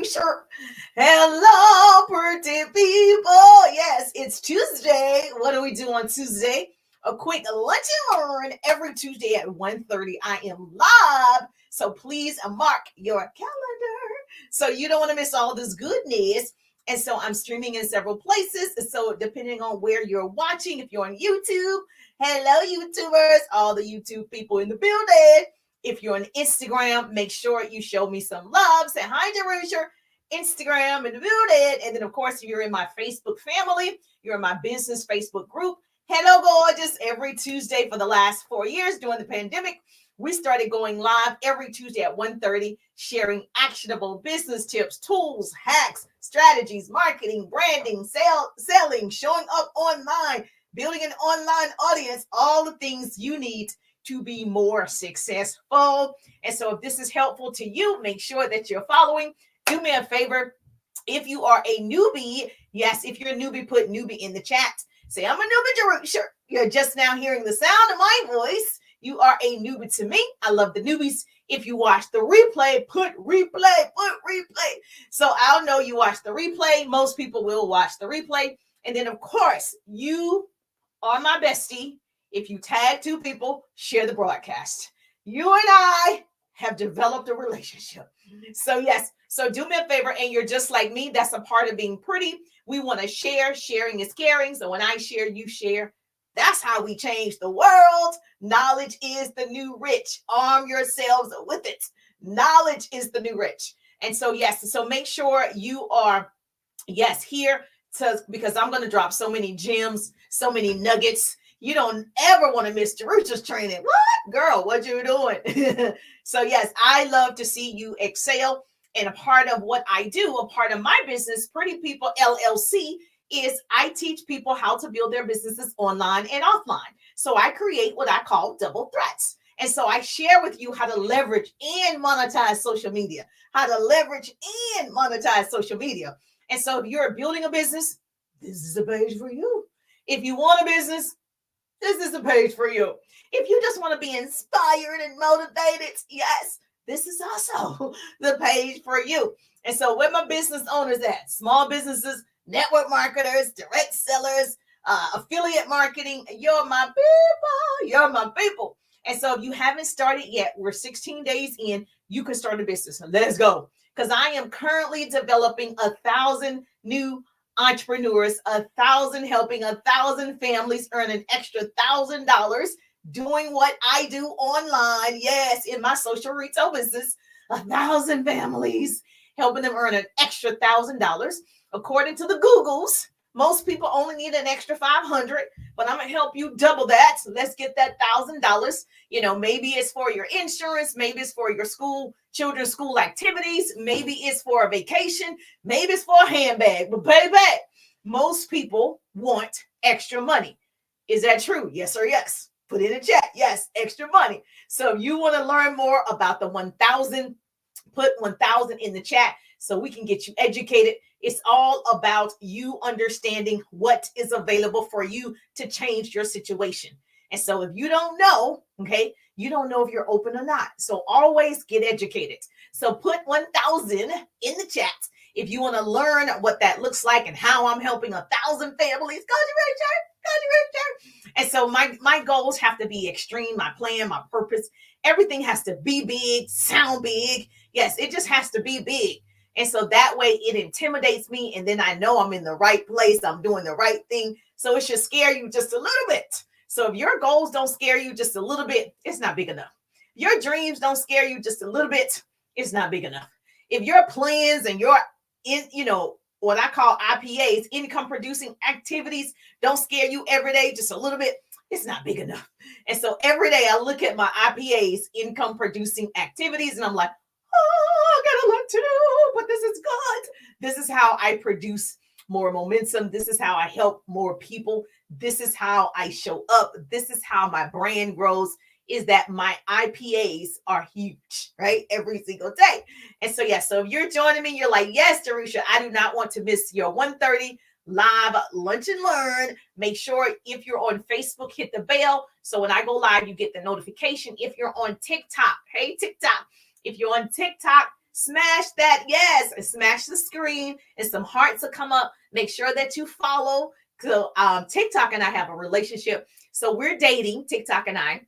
Sure. Hello, pretty people. Yes, it's Tuesday. What do we do on Tuesday? A quick lunch and learn every Tuesday at 1:30. I am live. So please mark your calendar so you don't want to miss all this goodness. And so I'm streaming in several places. So depending on where you're watching, if you're on YouTube, hello, YouTubers, all the YouTube people in the building. If you're on Instagram, make sure you show me some love. Say hi, Jerusha. Instagram and building. And then, of course, you're in my Facebook family. You're in my business Facebook group. Hello, gorgeous. Every Tuesday for the last 4 years during the pandemic, we started going live every Tuesday at 1:30, sharing actionable business tips, tools, hacks, strategies, marketing, branding, selling, showing up online, building an online audience, all the things you need to be more successful. And so if this is helpful to you, make sure that you're following. Do me a favor. If you are a newbie, yes, if you're a newbie, put newbie in the chat. Say, I'm a newbie. Sure. You're just now hearing the sound of my voice. You are a newbie to me. I love the newbies. If you watch the replay, put replay. So I'll know you watch the replay. Most people will watch the replay. And then, of course, you are my bestie. If you tag two people, share the broadcast. You and I have developed a relationship. So, yes. So do me a favor, and you're just like me. That's a part of being pretty. We want to share. Sharing is caring. So when I share, you share. That's how we change the world. Knowledge is the new rich. Arm yourselves with it. Knowledge is the new rich. And so, yes. So make sure you are, yes, here because I'm going to drop so many gems, so many nuggets. You don't ever want to miss Jerusha's training. What? Girl, what you doing? So, yes, I love to see you excel. And a part of what I do, a part of my business, Pretty People LLC, is I teach people how to build their businesses online and offline. So I create what I call double threats. And so I share with you how to leverage and monetize social media, how to leverage and monetize social media. And so if you're building a business, this is a page for you. If you want a business, this is a page for you. If you just want to be inspired and motivated, yes, this is also the page for you. And so where my business owners at? Small businesses, network marketers, direct sellers, affiliate marketing. You're my people. You're my people. And so if you haven't started yet, we're 16 days in, you can start a business. Let's go. Because I am currently developing 1,000 new entrepreneurs, 1,000 helping 1,000 families earn an extra $1,000 doing what I do online. Yes, in my social retail business, 1,000 families helping them earn an extra $1,000. According to the Googles, most people only need an extra 500, but I'm gonna help you double that. So let's get that $1,000. Maybe it's for your insurance, maybe it's for your children's school activities, maybe it's for a vacation, maybe it's for a handbag. But baby, most people want extra money. Is that true? Yes or yes? Put in the chat. Yes, extra money. So if you want to learn more about the 1,000, put 1,000 in the chat so we can get you educated. It's all about you understanding what is available for you to change your situation. And so if you don't know, okay, you don't know if you're open or not. So always get educated. So put 1,000 in the chat if you want to learn what that looks like and how I'm helping 1,000 families. Go to Richard. And so my goals have to be extreme. My plan, my purpose, everything has to be big, sound big. Yes, it just has to be big. And so that way it intimidates me. And then I know I'm in the right place. I'm doing the right thing. So it should scare you just a little bit. So if your goals don't scare you just a little bit, it's not big enough. Your dreams don't scare you just a little bit, it's not big enough. If your plans and your, what I call IPAs, income producing activities, don't scare you every day just a little bit, it's not big enough. And so every day I look at my IPAs, income producing activities, and I'm like, I got a lot to do, but this is good. This is how I produce more momentum. This is how I help more people. This is how I show up. This is how my brand grows, is that my IPAs are huge, right? Every single day. And so, so if you're joining me, you're like, yes, Jerusha, I do not want to miss your 1:30 live lunch and learn. Make sure if you're on Facebook, hit the bell. So when I go live, you get the notification. If you're on TikTok, hey, TikTok, if you're on TikTok, Smash that, yes, and smash the screen, and some hearts will come up. Make sure that you follow. So TikTok and I have a relationship. So we're dating, TikTok and I.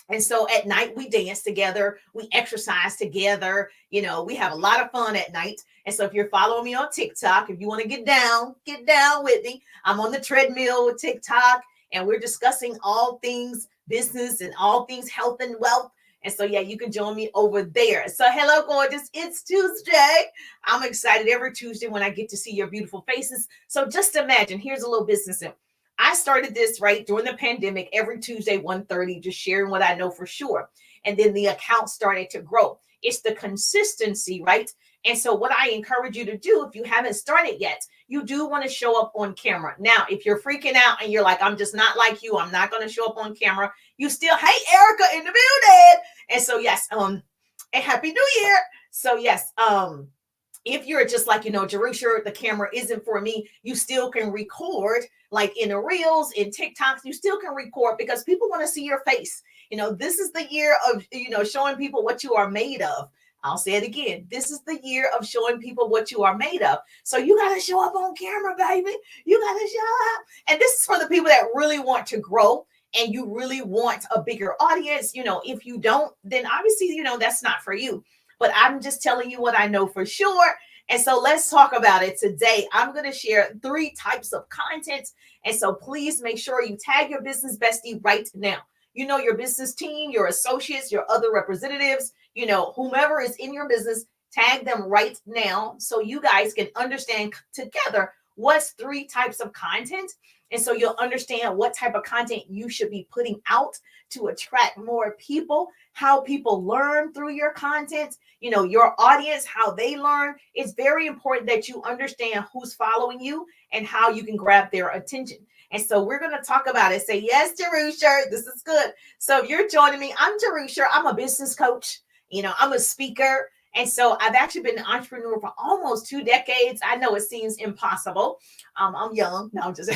And so at night we dance together, we exercise together, we have a lot of fun at night. And so if you're following me on TikTok, if you want to get down with me, I'm on the treadmill with TikTok, and we're discussing all things business and all things health and wealth. And so, yeah, you can join me over there. So, hello, gorgeous. It's Tuesday. I'm excited every Tuesday when I get to see your beautiful faces. So, just imagine, here's a little business tip. I started this right during the pandemic every Tuesday, 1:30, just sharing what I know for sure. And then the account started to grow. It's the consistency, right? And so what I encourage you to do, if you haven't started yet, you do want to show up on camera. Now, if you're freaking out and you're like, I'm just not like you, I'm not going to show up on camera, you still, hey, Erica in the building. And so, yes, and Happy New Year. So, yes, if you're just like, Jerusha, the camera isn't for me, you still can record like in the reels, in TikToks, you still can record because people want to see your face. This is the year of, showing people what you are made of. I'll say it again. This is the year of showing people what you are made of. So you got to show up on camera, baby. You got to show up. And this is for the people that really want to grow and you really want a bigger audience. If you don't, then obviously, that's not for you. But I'm just telling you what I know for sure. And so let's talk about it today. I'm going to share 3 types of content. And so please make sure you tag your business bestie right now. Your business team, your associates, your other representatives, whomever is in your business, tag them right now so you guys can understand together what's 3 types of content. And so you'll understand what type of content you should be putting out to attract more people, how people learn through your content, your audience, how they learn. It's very important that you understand who's following you and how you can grab their attention. And so we're going to talk about it. Say, yes, Jerusha, this is good. So if you're joining me, I'm Jerusha. I'm a business coach. I'm a speaker. And so I've actually been an entrepreneur for almost 2 decades. I know it seems impossible. I'm young. No, I'm just.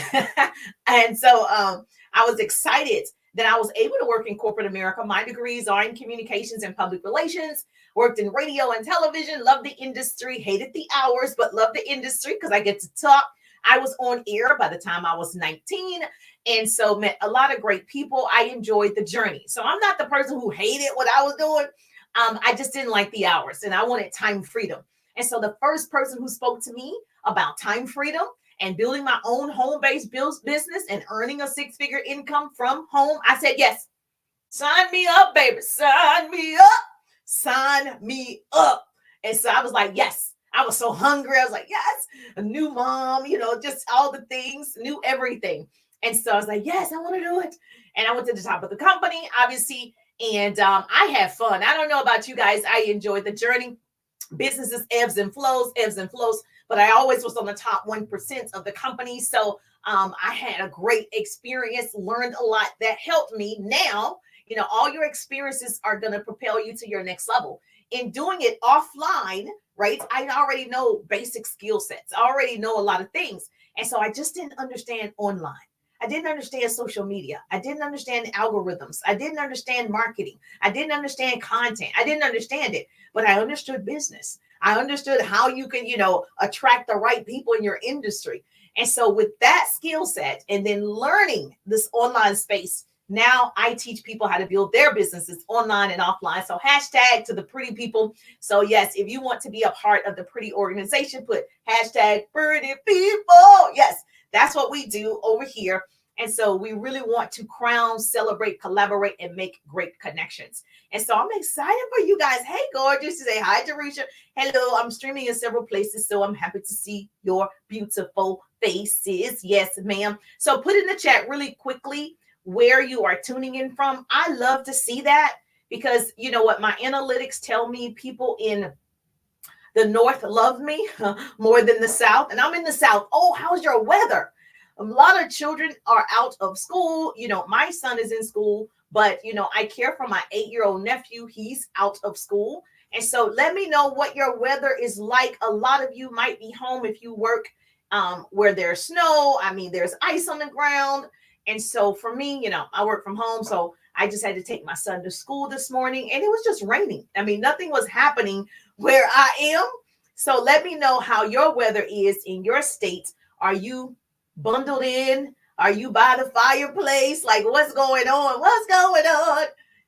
And so I was excited that I was able to work in corporate America. My degrees are in communications and public relations, worked in radio and television, loved the industry, hated the hours, but loved the industry because I get to talk. I was on air by the time I was 19. And so met a lot of great people. I enjoyed the journey. So I'm not the person who hated what I was doing. I just didn't like the hours and I wanted time freedom. And so the first person who spoke to me about time freedom and building my own home-based business and earning a 6-figure income from home, I said, yes, sign me up, baby. Sign me up. Sign me up. And so I was like, yes. I was so hungry. I was like, yes, a new mom, just all the things, new everything. And so I was like, yes, I want to do it. And I went to the top of the company, obviously. And I had fun. I don't know about you guys. I enjoyed the journey. Businesses ebbs and flows. But I always was on the top 1% of the company. So I had a great experience, learned a lot that helped me. Now, all your experiences are going to propel you to your next level. In doing it offline, right? I already know basic skill sets. I already know a lot of things. And so I just didn't understand online. I didn't understand social media. I didn't understand algorithms. I didn't understand marketing. I didn't understand content. I didn't understand it, but I understood business. I understood how you can, attract the right people in your industry. And so with that skill set and then learning this online space, now I teach people how to build their businesses online and offline. So hashtag to the pretty people. So yes, if you want to be a part of the pretty organization, put hashtag pretty people. Yes, that's what we do over here. And so we really want to crown, celebrate, collaborate, and make great connections. And so I'm excited for you guys. Hey, gorgeous. To say hi, Jerusha. Hello. I'm streaming in several places, so I'm happy to see your beautiful faces. Yes, ma'am. So put in the chat really quickly where you are tuning in from. I love to see that because you know what? My analytics tell me people in the North love me more than the South. And I'm in the South. Oh, how's your weather? A lot of children are out of school. My son is in school, but, I care for my 8-year-old nephew. He's out of school. And so let me know what your weather is like. A lot of you might be home if you work where there's snow. I mean, there's ice on the ground. And so for me, I work from home. So I just had to take my son to school this morning and it was just raining. I mean, nothing was happening where I am. So let me know how your weather is in your state. Are you bundled in? Are you by the fireplace? Like, what's going on? What's going on?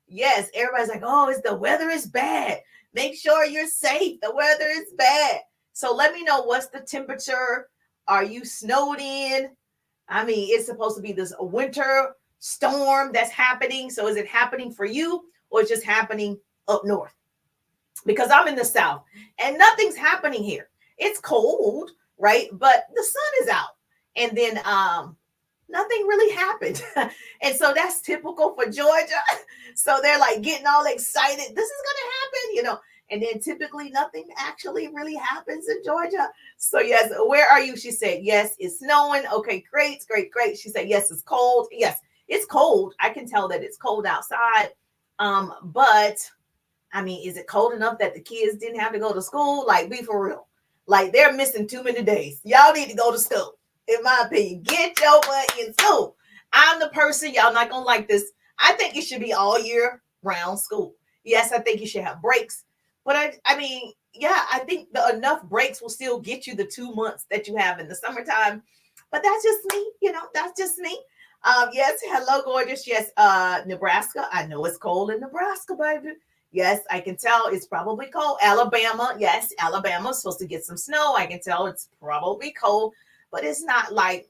Yes, everybody's like, oh, the weather is bad. Make sure you're safe. The weather is bad. So let me know, what's the temperature? Are you snowed in? I mean, it's supposed to be this winter storm that's happening. So is it happening for you, or is it just happening up north? Because I'm in the South and nothing's happening here. It's cold, right? But the sun is out. And then nothing really happened. And so that's typical for Georgia. So they're like getting all excited. This is gonna happen, And then typically nothing actually really happens in Georgia. So yes, where are you? She said, yes, it's snowing. Okay, great, great, great. She said, yes, it's cold. Yes, it's cold. I can tell that it's cold outside. But I mean, is it cold enough that the kids didn't have to go to school? Like, be for real. Like, they're missing too many days. Y'all need to go to school, in my opinion. Get your butt in school. I'm the person, y'all not gonna like this. I think it should be all year round school. Yes, I think you should have breaks. But I mean, yeah, I think enough breaks will still get you the 2 months that you have in the summertime. But that's just me, that's just me. Yes, hello, gorgeous. Yes, Nebraska. I know it's cold in Nebraska, baby. Yes, I can tell it's probably cold. Alabama, yes, Alabama's supposed to get some snow. I can tell it's probably cold, but it's not like,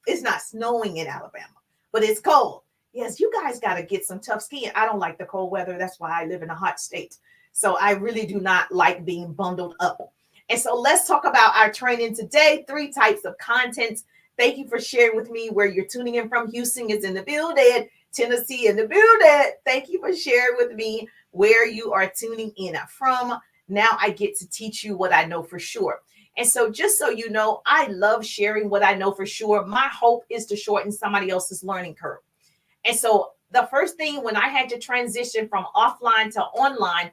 it's not snowing in Alabama, but it's cold. Yes, you guys got to get some tough skin. I don't like the cold weather. That's why I live in a hot state. So I really do not like being bundled up. And so let's talk about our training today. 3 types of content. Thank you for sharing with me where you're tuning in from. Houston is in the building. Tennessee in the building. Thank you for sharing with me where you are tuning in from. Now I get to teach you what I know for sure. And so just so you know, I love sharing what I know for sure. My hope is to shorten somebody else's learning curve. And so the first thing, when I had to transition from offline to online,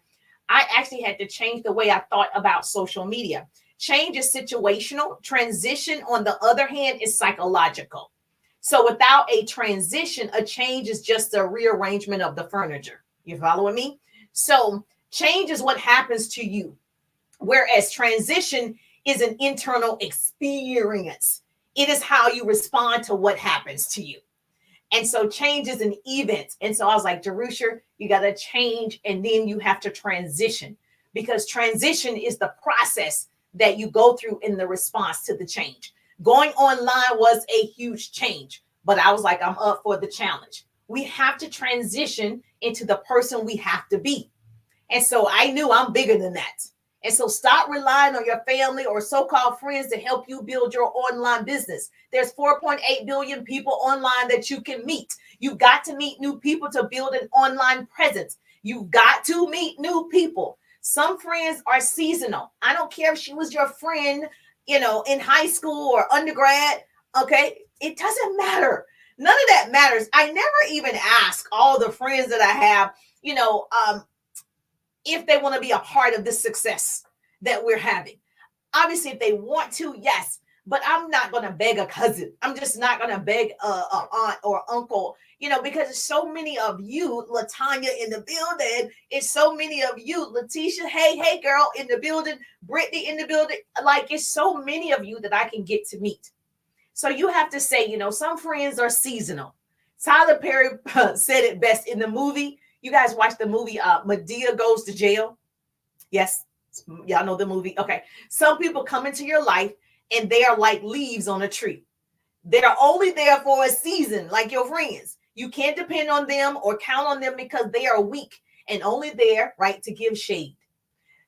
I actually had to change the way I thought about social media. Change is situational. Transition, on the other hand, is psychological. So without a transition, a change is just a rearrangement of the furniture. You following me? So change is what happens to you, whereas transition is an internal experience. It is how you respond to what happens to you. And so change is an event. And so I was like, Jerusha, you got to change, and then you have to transition, because transition is the process that you go through in the response to the change. Going online was a huge change, but I was like, I'm up for the challenge. We have to transition into the person we have to be. And so I knew I'm bigger than that. And so stop relying on your family or so-called friends to help you build your online business. There's 4.8 billion people online that you can meet. You've got to meet new people to build an online presence. You've got to meet new people. Some friends are seasonal. I don't care if she was your friend, in high school or undergrad. Okay. It doesn't matter. None of that matters. I never even ask all the friends that I have, if they want to be a part of this success that we're having. Obviously, if they want to, yes, but I'm not going to beg a cousin. I'm just not going to beg a aunt or uncle, because there's so many of you, Latanya in the building. It's so many of you, Letitia, hey, girl in the building, Brittany in the building. Like, it's so many of you that I can get to meet. So you have to say, some friends are seasonal. Tyler Perry said it best in the movie. You guys watch the movie Madea Goes to Jail? Yes, y'all know the movie. Okay. Some people come into your life and they are like leaves on a tree. They're only there for a season, like your friends. You can't depend on them or count on them because they are weak and only there, right, to give shade.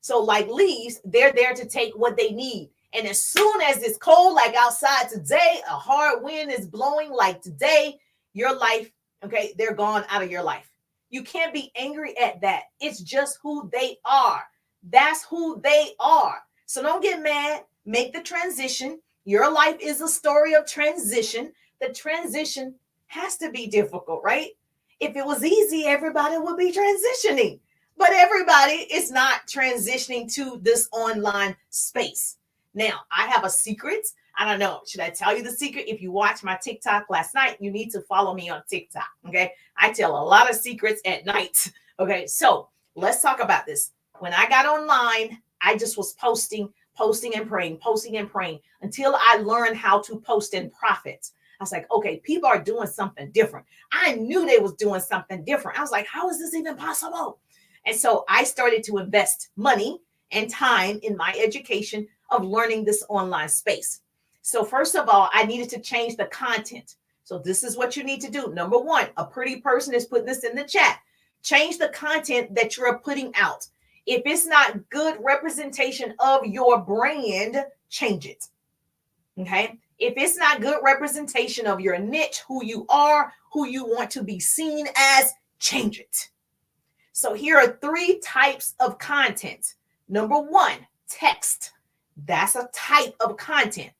So like leaves, they're there to take what they need. And as soon as it's cold, like outside today, a hard wind is blowing like today, your life, okay, they're gone out of your life. You can't be angry at that. It's just who they are. That's who they are. So don't get mad. Make the transition. Your life is a story of transition. The transition has to be difficult, right? If it was easy, everybody would be transitioning. But everybody is not transitioning to this online space. Now, I have a secret. I don't know. Should I tell you the secret? If you watched my TikTok last night, you need to follow me on TikTok. Okay. I tell a lot of secrets at night. Okay. So let's talk about this. When I got online, I just was posting and praying until I learned how to post in profit. I was like, okay, people are doing something different. I knew they was doing something different. I was like, how is this even possible? And so I started to invest money and time in my education of learning this online space. So first of all, I needed to change the content. So this is what you need to do. Number one, a pretty person is putting this in the chat. Change the content that you're putting out. If it's not good representation of your brand, change it. Okay. If it's not good representation of your niche, who you are, who you want to be seen as, change it. So here are 3 types of content. Number 1, text. That's a type of content.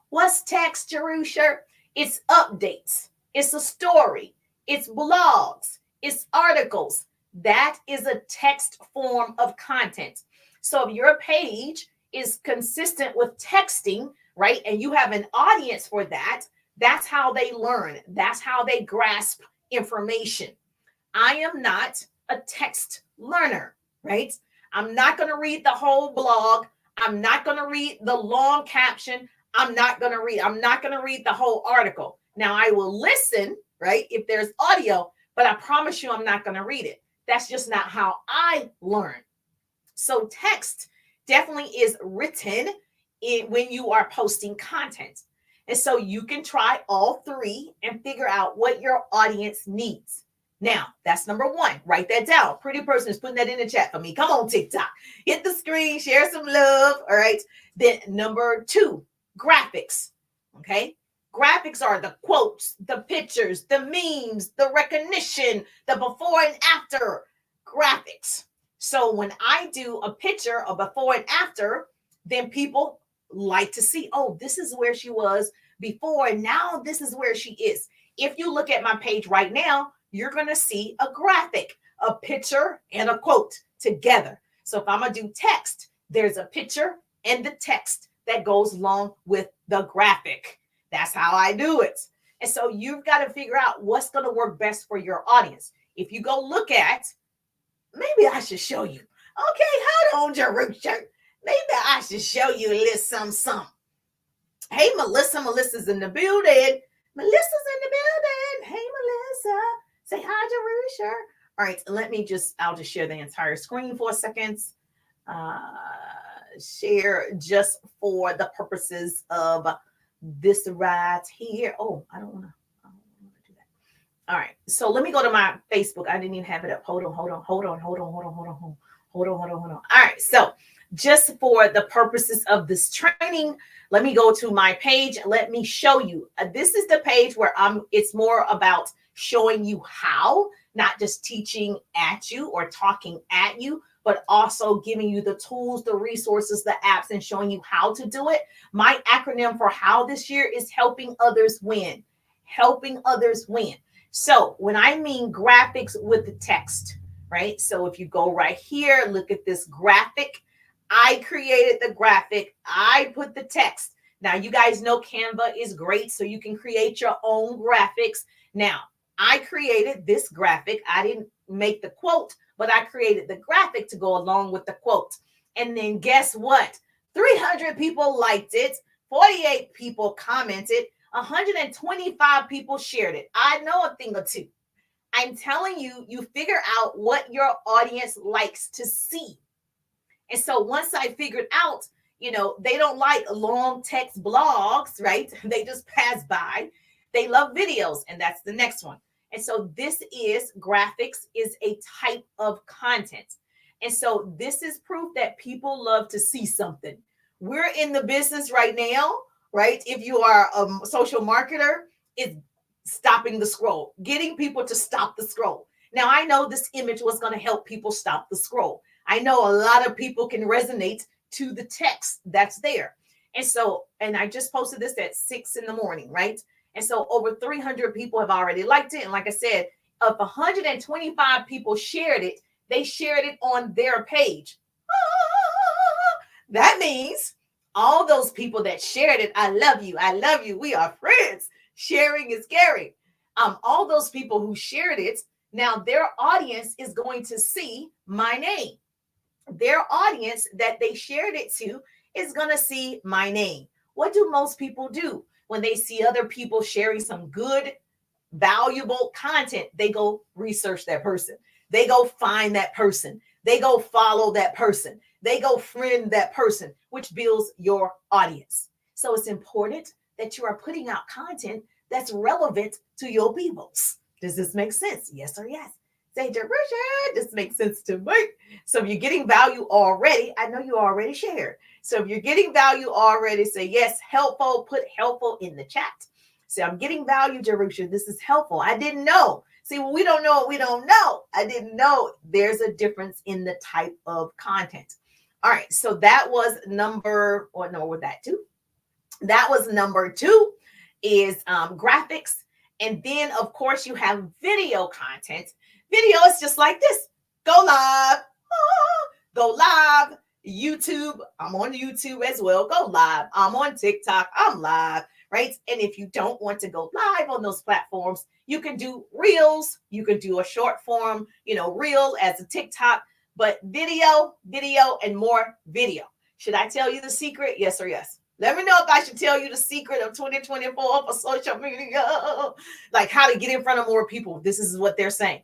What's text, Jerusha? It's updates. It's a story. It's blogs. It's articles. That is a text form of content. So if your page is consistent with texting, right, and you have an audience for that, that's how they learn. That's how they grasp information. I am not a text learner, right? I'm not going to read the whole blog. I'm not going to read the long caption. I'm not going to read the whole article. Now I will listen, right, if there's audio, but I promise you I'm not going to read it. That's just not how I learn. So text definitely is written when you are posting content. And so you can try all 3 and figure out what your audience needs. Now, that's number 1. Write that down. Pretty person is putting that in the chat for me. Come on, TikTok. Hit the screen, share some love. All right. Then number 2, graphics. Okay. Graphics are the quotes, the pictures, the memes, the recognition, the before and after graphics. So when I do a picture of before and after, then people like to see, oh, this is where she was before, and now this is where she is. If you look at my page right now, you're going to see a graphic, a picture, and a quote together. So if I'm going to do text, there's a picture and the text that goes along with the graphic. That's how I do it. And so you've got to figure out what's going to work best for your audience. If you go look at, maybe I should show you. Okay, hold on, Jerusha. Maybe I should show you a little something. Hey, Melissa. Melissa's in the building. Melissa's in the building. Hey, Melissa. Say hi, Jerusha. All right, I'll just share the entire screen for a second. Share just for the purposes of this right here. Oh, I don't want to do that. All right, so let me go to my Facebook. I didn't even have it up. Hold on. All right, so just for the purposes of this training, let me go to my page. Let me show you. This is the page where it's more about showing you how, not just teaching at you or talking at you, but also giving you the tools, the resources, the apps, and showing you how to do it. My acronym for how this year is helping others win. Helping others win. So when I mean graphics with the text, right? So if you go right here, look at this graphic. I created the graphic. I put the text. Now, you guys know Canva is great, so you can create your own graphics. Now, I created this graphic. I didn't make the quote, but I created the graphic to go along with the quote. And then guess what? 300 people liked it. 48 people commented. 125 people shared it. I know a thing or two. I'm telling you, you figure out what your audience likes to see. And so once I figured out, they don't like long text blogs, right? They just pass by. They love videos, and that's the next one. And so graphics is a type of content. And so this is proof that people love to see something. We're in the business right now, right? If you are a social marketer, it's stopping the scroll, getting people to stop the scroll. Now, I know this image was going to help people stop the scroll. I know a lot of people can resonate to the text that's there. And I just posted this at 6 a.m, right? And so over 300 people have already liked it. And like I said, if 125 people shared it, they shared it on their page. That means all those people that shared it, I love you. I love you. We are friends. Sharing is caring. All those people who shared it, now their audience is going to see my name. their audience that they shared it to is going to see my name. What do most people do when they see other people sharing some good, valuable content? They go research that person. They go find that person. They go follow that person. They go friend that person, which builds your audience. So it's important that you are putting out content that's relevant to your peoples. Does this make sense? Yes or yes? Say, Jerusha, this makes sense to me. So if you're getting value already, I know you already shared. So if you're getting value already, say yes, helpful, put helpful in the chat. Say, I'm getting value, Jerusha. This is helpful. I didn't know. See, when we don't know what we don't know, I didn't know there's a difference in the type of content. All right. So that was number, what number was that? 2? That was number 2 is graphics. And then, of course, you have video content. Video is just like this. Go live. Go live. YouTube. I'm on YouTube as well. Go live. I'm on TikTok. I'm live. Right. And if you don't want to go live on those platforms, you can do reels. You can do a short form, reel as a TikTok, but video, and more video. Should I tell you the secret? Yes or yes? Let me know if I should tell you the secret of 2024 for social media, like how to get in front of more people. This is what they're saying.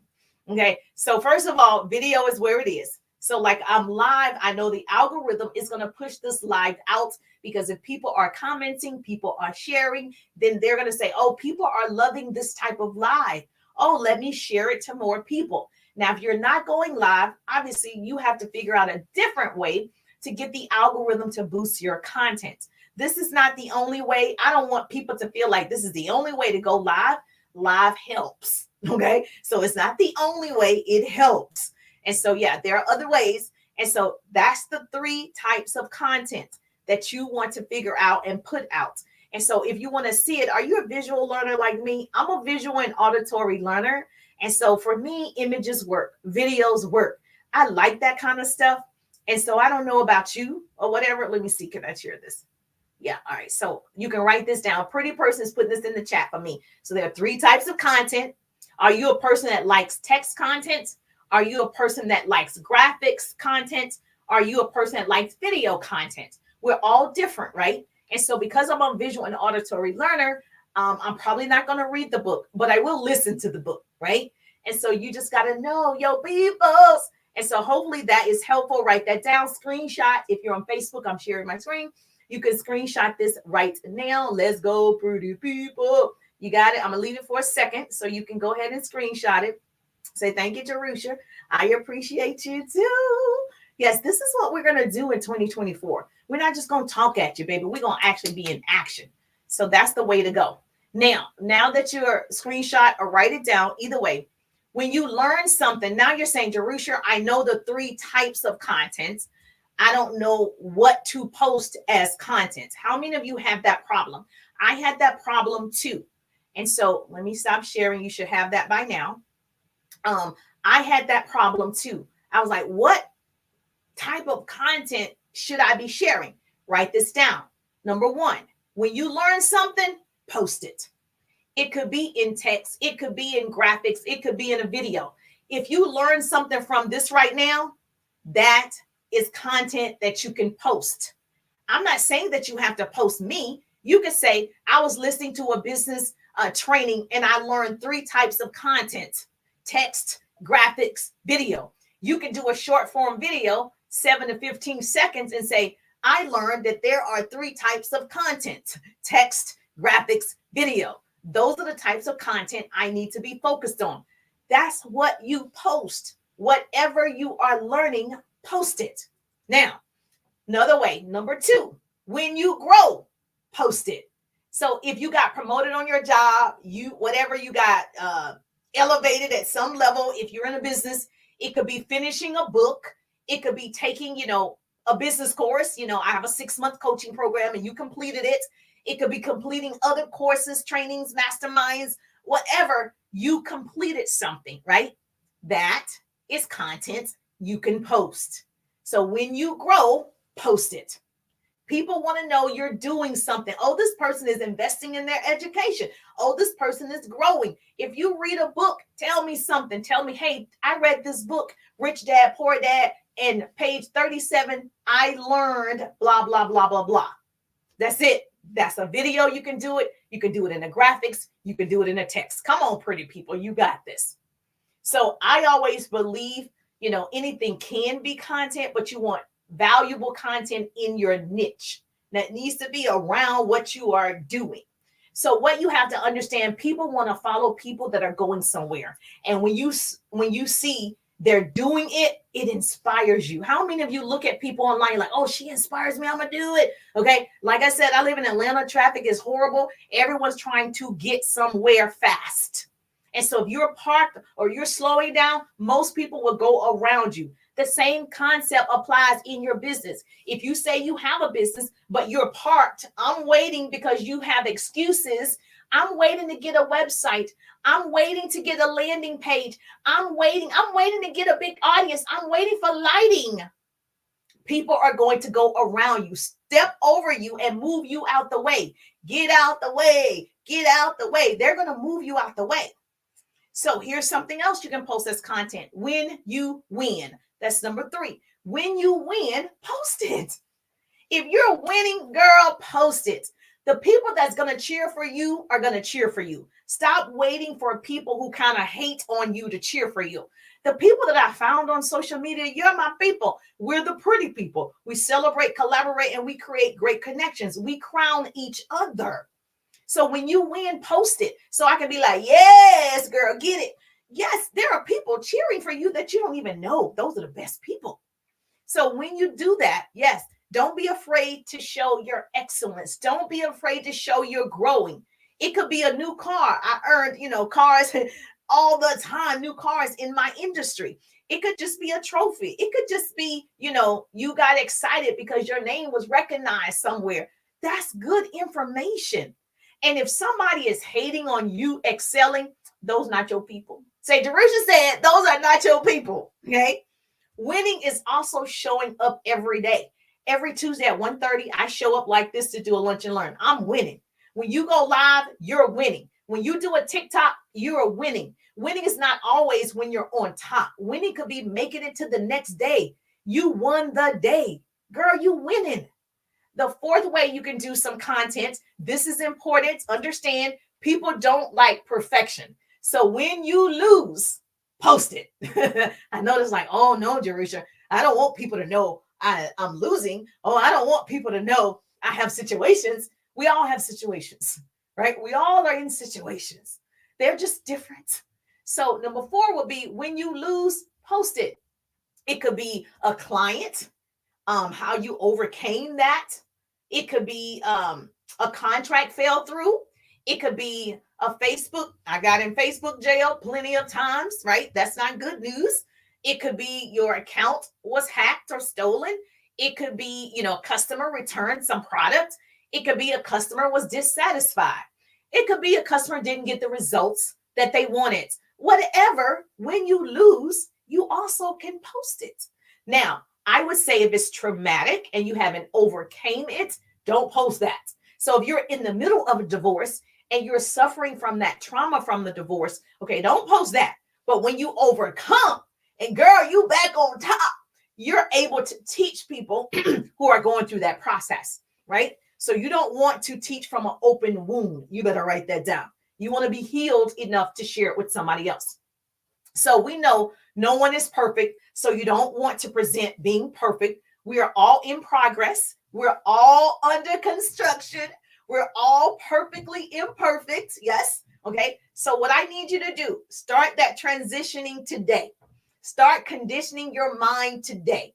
Okay. So first of all, video is where it is. So like I'm live, I know the algorithm is going to push this live out because if people are commenting, people are sharing, then they're going to say, oh, people are loving this type of live. Oh, let me share it to more people. Now, if you're not going live, obviously you have to figure out a different way to get the algorithm to boost your content. This is not the only way. I don't want people to feel like this is the only way to go live. Live helps. Okay. So it's not the only way, it helps. And so, yeah, there are other ways. And so that's the 3 types of content that you want to figure out and put out. And so if you want to see it, are you a visual learner like me? I'm a visual and auditory learner. And so for me, images work, videos work. I like that kind of stuff. And so I don't know about you or whatever. Let me see. Can I share this? Yeah. All right. So you can write this down. Pretty person is putting this in the chat for me. So there are 3 types of content. Are you a person that likes text content? Are you a person that likes graphics content? Are you a person that likes video content? We're all different, right? And so because I'm a visual and auditory learner, I'm probably not going to read the book, but I will listen to the book, right? And so you just got to know your peoples. And so hopefully that is helpful. Write that down, screenshot. If you're on Facebook, I'm sharing my screen. You can screenshot this right now. Let's go, pretty people. You got it. I'm going to leave it for a second so you can go ahead and screenshot it. Say thank you, Jerusha. I appreciate you too. Yes, this is what we're going to do in 2024. We're not just going to talk at you, baby. We're going to actually be in action. So that's the way to go. Now that you're screenshot or write it down, either way, when you learn something, now you're saying, Jerusha, I know the 3 types of content. I don't know what to post as content. How many of you have that problem? I had that problem too. And so let me stop sharing. You should have that by now. I had that problem too. I was like, what type of content should I be sharing? Write this down. Number 1, when you learn something, post it. It could be in text. It could be in graphics. It could be in a video. If you learn something from this right now, that is content that you can post. I'm not saying that you have to post me. You could say, I was listening to a business training and I learned 3 types of content: text, graphics, video. You can do a short form video, 7 to 15 seconds, and say, I learned that there are 3 types of content: text, graphics, video. Those are the types of content I need to be focused on. That's what you post. Whatever you are learning, post it. Now, another way, number 2, when you grow, post it. So if you got promoted on your job, whatever you got elevated at some level, if you're in a business, it could be finishing a book. It could be taking, a business course. I have a 6-month coaching program and you completed it. It could be completing other courses, trainings, masterminds, whatever. You completed something, right? That is content you can post. So when you grow, post it. People want to know you're doing something. Oh, this person is investing in their education. Oh, this person is growing. If you read a book, tell me something. Tell me, hey, I read this book, Rich Dad, Poor Dad. And page 37, I learned blah, blah, blah, blah, blah. That's it. That's a video. You can do it. You can do it in the graphics. You can do it in the text. Come on, pretty people. You got this. So I always believe, anything can be content, but you want valuable content in your niche that needs to be around what you are doing. So what you have to understand, people want to follow people that are going somewhere. And when you see they're doing it, it inspires you. How many of you look at people online like, oh, she inspires me, I'm gonna do it? Okay, like I said, I live in Atlanta. Traffic is horrible. Everyone's trying to get somewhere fast. And so if you're parked or you're slowing down, most people will go around you. The same concept applies in your business. If you say you have a business, but you're parked, I'm waiting because you have excuses. I'm waiting to get a website. I'm waiting to get a landing page. I'm waiting to get a big audience. I'm waiting for lighting. People are going to go around you, step over you and move you out the way. Get out the way. Get out the way. They're going to move you out the way. So here's something else you can post as content. When you win. That's number 3. When you win, post it. If you're winning, girl, post it. The people that's going to cheer for you are going to cheer for you. Stop waiting for people who kind of hate on you to cheer for you. The people that I found on social media, you're my people. We're the pretty people. We celebrate, collaborate, and we create great connections. We crown each other. So when you win, post it. So I can be like, yes, girl, get it. Yes, there are people cheering for you that you don't even know. Those are the best people. So when you do that, yes, don't be afraid to show your excellence. Don't be afraid to show you're growing. It could be a new car. I earned, cars all the time, new cars in my industry. It could just be a trophy. It could just be, you got excited because your name was recognized somewhere. That's good information. And if somebody is hating on you excelling, those not your people. Say, Jerusha said, those are not your people. Okay. Winning is also showing up every day. Every Tuesday at 1:30, I show up like this to do a lunch and learn. I'm winning. When you go live, you're winning. When you do a TikTok, you're winning. Winning is not always when you're on top. Winning could be making it to the next day. You won the day. Girl, you winning. The 4th way you can do some content, this is important. Understand, people don't like perfection. So when you lose, post it. I know it's like, oh no, Jerusha, I don't want people to know I'm losing. Oh, I don't want people to know I have situations. We all have situations, right? We all are in situations. They're just different. So number 4 would be when you lose, post it. It could be a client, how you overcame that. It could be a contract fell through. It could be a Facebook. I got in Facebook jail plenty of times, right? That's not good news. It could be your account was hacked or stolen. It could be, a customer returned some product. It could be a customer was dissatisfied. It could be a customer didn't get the results that they wanted. Whatever, when you lose, you also can post it. Now, I would say if it's traumatic and you haven't overcame it, don't post that. So if you're in the middle of a divorce and you're suffering from that trauma from the divorce, okay, don't post that. But when you overcome and girl, you back on top, you're able to teach people who are going through that process, right? So you don't want to teach from an open wound. You better write that down. You want to be healed enough to share it with somebody else. So we know no one is perfect. So you don't want to present being perfect. We are all in progress. We're all under construction. We're all perfectly imperfect. Yes. Okay. So what I need you to do, start that transitioning today. Start conditioning your mind today.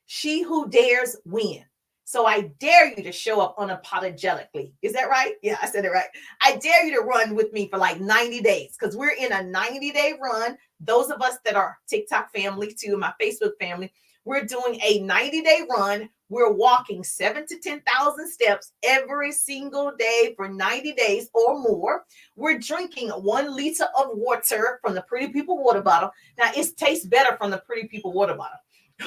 She who dares win. So I dare you to show up unapologetically. Is that right? Yeah, I said it right. I dare you to run with me for like 90 days because we're in a 90-day run. Those of us that are TikTok family too, my Facebook family, we're doing a 90-day run. We're walking 7,000 to 10,000 steps every single day for 90 days or more. We're drinking 1 liter of water from the Pretty People water bottle. Now, it tastes better from the Pretty People water bottle.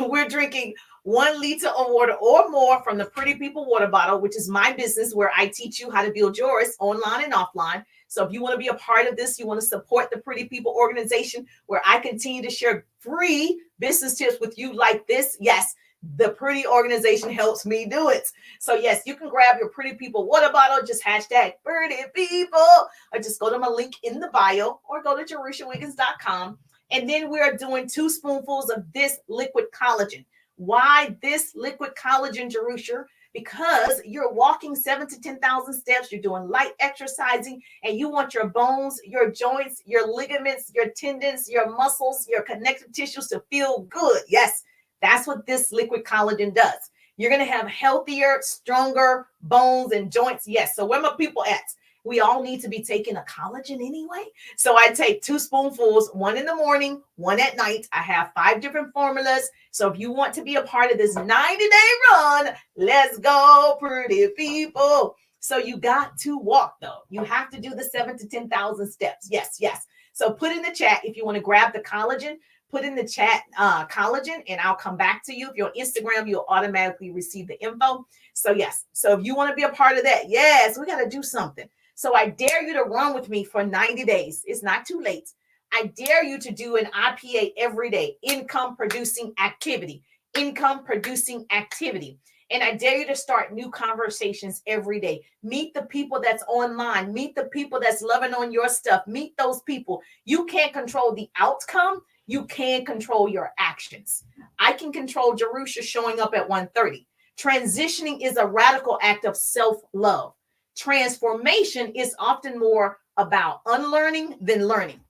We're drinking 1 liter of water or more from the Pretty People water bottle, which is my business where I teach you how to build yours online and offline. So if you want to be a part of this, you want to support the Pretty People organization where I continue to share free business tips with you like this. Yes, the Pretty organization helps me do it. So yes, you can grab your Pretty People water bottle, just hashtag Pretty People, or just go to my link in the bio or go to JerushaWiggins.com. And then we are doing 2 spoonfuls of this liquid collagen. Why this liquid collagen, Jerusha? Because you're walking 7,000 to 10,000 steps, you're doing light exercising, and you want your bones, your joints, your ligaments, your tendons, your muscles, your connective tissues to feel good. Yes, that's what this liquid collagen does. You're going to have healthier, stronger bones and joints. Yes. So where my people at? We all need to be taking a collagen anyway. So I take 2 spoonfuls, 1 in the morning, 1 at night. I have 5 different formulas. So if you want to be a part of this 90-day run, let's go, Pretty People. So you got to walk though. You have to do the 7,000 to 10,000 steps. Yes, yes. So put in the chat if you want to grab the collagen. Put in the chat collagen and I'll come back to you. If you're on Instagram, you'll automatically receive the info. So yes. So if you want to be a part of that, yes, we got to do something. So I dare you to run with me for 90 days. It's not too late. I dare you to do an IPA every day, income producing activity, income producing activity. And I dare you to start new conversations every day. Meet the people that's online. Meet the people that's loving on your stuff. Meet those people. You can't control the outcome. You can control your actions. I can control Jerusha showing up at 1:30. Transitioning is a radical act of self-love. Transformation is often more about unlearning than learning.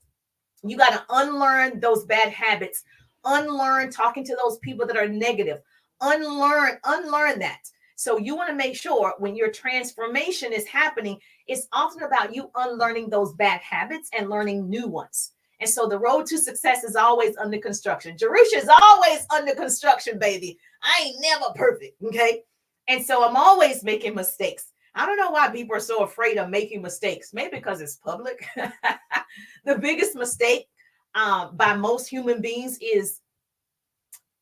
You got to unlearn those bad habits, unlearn talking to those people that are negative, unlearn that. So you want to make sure when your transformation is happening, it's often about you unlearning those bad habits and learning new ones. And so the road to success is always under construction. Jerusha is always under construction, baby. I ain't never perfect, okay? And so I'm always making mistakes. I don't know why people are so afraid of making mistakes. Maybe because it's public. The biggest mistake by most human beings is,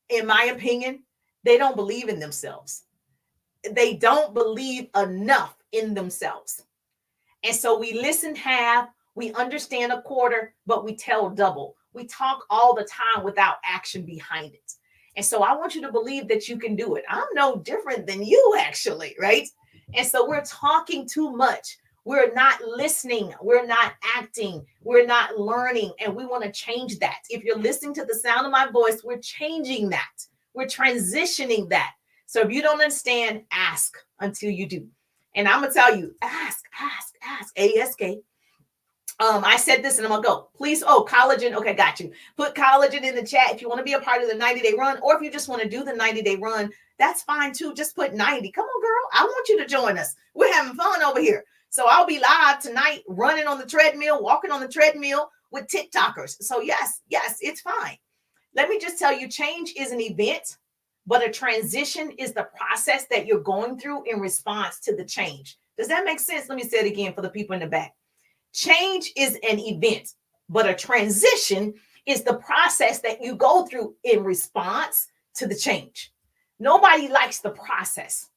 in my opinion, they don't believe in themselves. They don't believe enough in themselves. And so we listen half, we understand a quarter, but we tell double. We talk all the time without action behind it. And so I want you to believe that you can do it. I'm no different than you, actually, right? And so we're talking too much. We're not listening. We're not acting. We're not learning. And we want to change that. If you're listening to the sound of my voice, we're changing that. We're transitioning that. So if you don't understand, ask until you do. And I'm going to tell you, ask, A-S-K. I said this and I'm going to go. Please, collagen. Okay, got you. Put collagen in the chat if you want to be a part of the 90-day run, or if you just want to do the 90-day run, that's fine too. Just put 90. Come on, girl. I want you to join us. We're having fun over here. So I'll be live tonight, running on the treadmill, walking on the treadmill with TikTokers. So yes, it's fine. Let me just tell you, change is an event, but a transition is the process that you're going through in response to the change. Does that make sense? Let me say it again for the people in the back. Change is an event, but a transition is the process that you go through in response to the change. Nobody likes the process.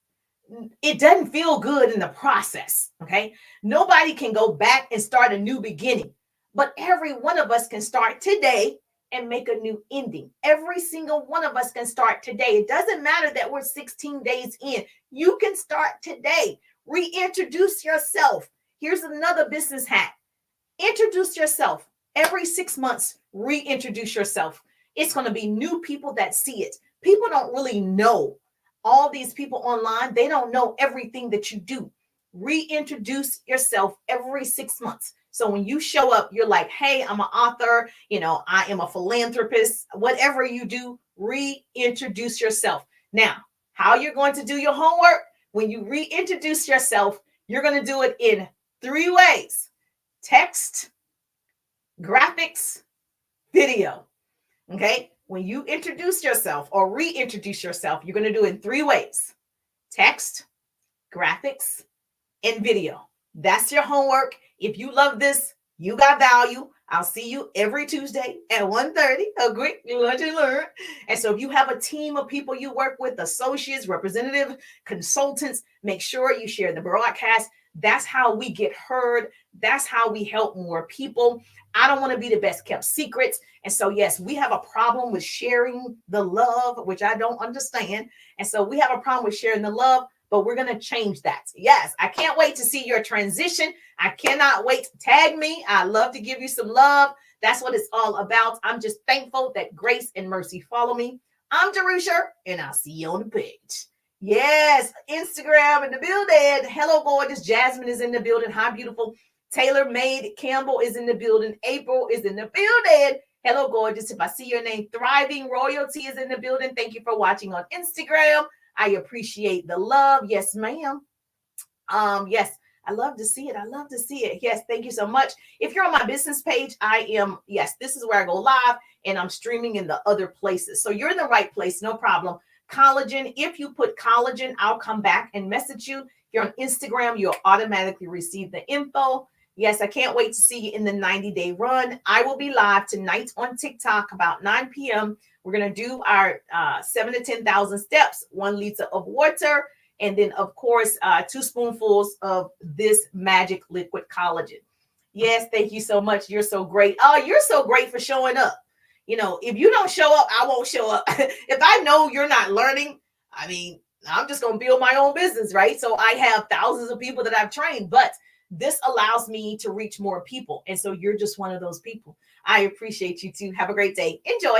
It doesn't feel good in the process, okay? Nobody can go back and start a new beginning, but every one of us can start today and make a new ending. Every single one of us can start today. It doesn't matter that we're 16 days in. You can start today. Reintroduce yourself. Here's another business hack. Introduce yourself. Every 6 months, reintroduce yourself. It's going to be new people that see it. People don't really know. All these people online, they don't know everything that you do. Reintroduce yourself every 6 months. So when you show up, you're like, hey, I'm an author. I am a philanthropist. Whatever you do, reintroduce yourself. Now, how you're going to do your homework? When you reintroduce yourself, you're going to do it in 3 ways. Text, graphics, video. Okay? When you introduce yourself or reintroduce yourself, you're going to do it in 3 ways. Text, graphics, and video. That's your homework. If you love this, You got value. I'll see you every Tuesday at 1:30. A quick lunch and learn. And so if you have a team of people you work with, associates, representative, consultants, make sure you share the broadcast. That's how we get heard. That's how we help more people. I don't want to be the best kept secrets. And so, yes, we have a problem with sharing the love, which I don't understand. And so we have a problem with sharing the love, but we're going to change that. Yes, I can't wait to see your transition. I cannot wait to tag me. I love to give you some love. That's what it's all about. I'm just thankful that grace and mercy follow me. I'm Jerusha, and I'll see you on the page. Yes, Instagram in the building. Hello, gorgeous. Jasmine is in the building. Hi, beautiful. Taylor Made Campbell is in the building. April is in the building. Hello, gorgeous. If I see your name, Thriving Royalty is in the building. Thank you for watching on Instagram. I appreciate the love. Yes, ma'am. Yes, I love to see it. I love to see it. Yes, thank you so much. If you're on my business page, yes, this is where I go live and I'm streaming in the other places. So you're in the right place, no problem. Collagen, if you put collagen, I'll come back and message you. If you're on Instagram, you'll automatically receive the info. Yes, I can't wait to see you in the 90-day run. I will be live tonight on TikTok about 9 p.m. We're going to do our 7 to 10,000 steps, 1 liter of water, and then, of course, 2 spoonfuls of this magic liquid collagen. Yes, thank you so much. You're so great. Oh, you're so great for showing up. You know, if you don't show up, I won't show up. If I know you're not learning, I mean, I'm just going to build my own business, right? So I have thousands of people that I've trained, but this allows me to reach more people. And so you're just one of those people. I appreciate you too. Have a great day. Enjoy.